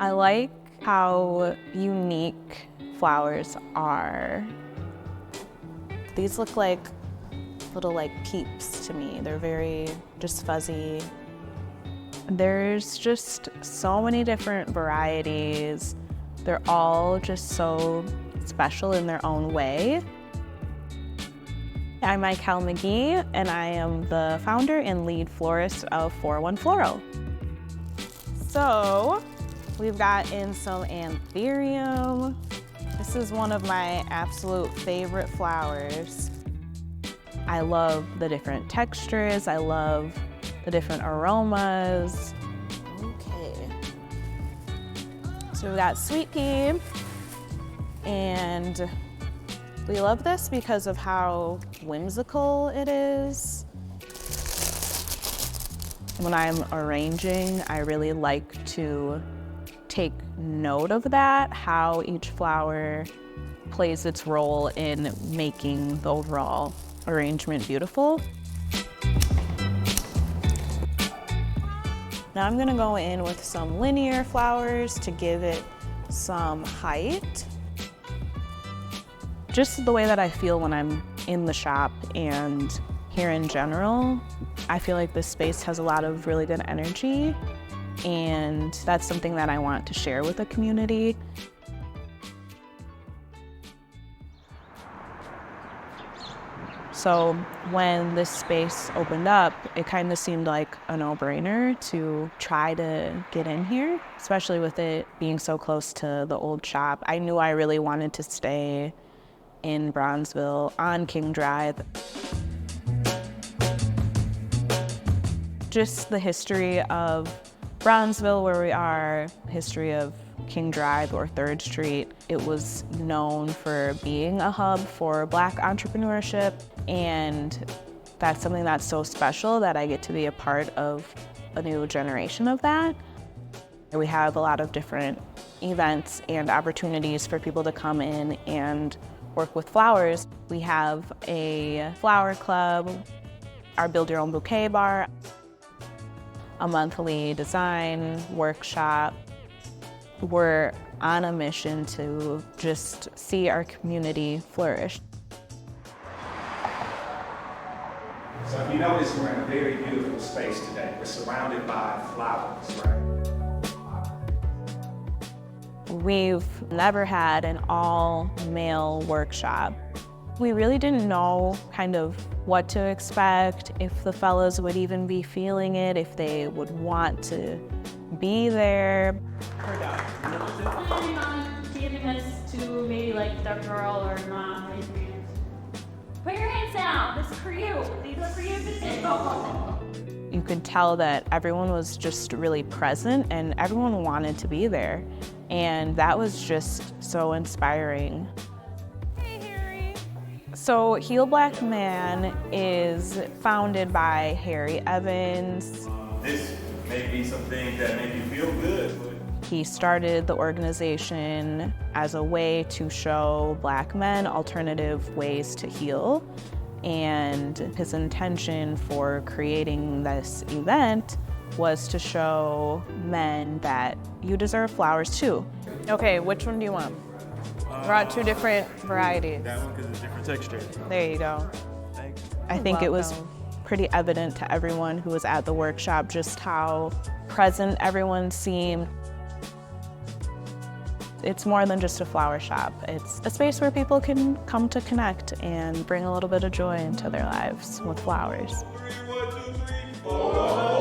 I like how unique flowers are. These look like little peeps to me. They're very just fuzzy. There's just so many different varieties. They're all just so special in their own way. I'm Michael McGee, and I am the founder and lead florist of 401 Floral. So, we've got in some anthurium. This is one of my absolute favorite flowers. I love the different textures. I love the different aromas. Okay. So we've got sweet pea, and we love this because of how whimsical it is. When I'm arranging, I really like to take note of that, how each flower plays its role in making the overall arrangement beautiful. Now I'm gonna go in with some linear flowers to give it some height. Just the way that I feel when I'm in the shop and here in general, I feel like this space has a lot of really good energy, and that's something that I want to share with the community. So when this space opened up, it kind of seemed like a no-brainer to try to get in here, especially with it being so close to the old shop. I knew I really wanted to stay in Bronzeville on King Drive. Just the history of Bronzeville, where we are, history of King Drive or 3rd Street. It was known for being a hub for Black entrepreneurship, and that's something that's so special that I get to be a part of a new generation of that. We have a lot of different events and opportunities for people to come in and work with flowers. We have a flower club, our Build Your Own Bouquet bar, a monthly design workshop. We're on a mission to just see our community flourish. So if you notice, we're in a very beautiful space today. We're surrounded by flowers, right? We've never had an all-male workshop. We really didn't know kind of what to expect, if the fellas would even be feeling it, if they would want to be there. Planning on giving this to maybe the girl or mom. Put your hands down. This is for you. These are for you to do. You could tell that everyone was just really present and everyone wanted to be there. And that was just so inspiring. Hey, Harry. So Heal Black Man is founded by Harry Evans. This may be something that make you feel good. He started the organization as a way to show Black men alternative ways to heal. And his intention for creating this event was to show men that you deserve flowers too. Okay, which one do you want? Brought 2 different varieties. That one because it's different texture. There you go. Thanks. I think it was pretty evident to everyone who was at the workshop just how present everyone seemed. It's more than just a flower shop. It's a space where people can come to connect and bring a little bit of joy into their lives with flowers. 3, 1, 2, 3, 4.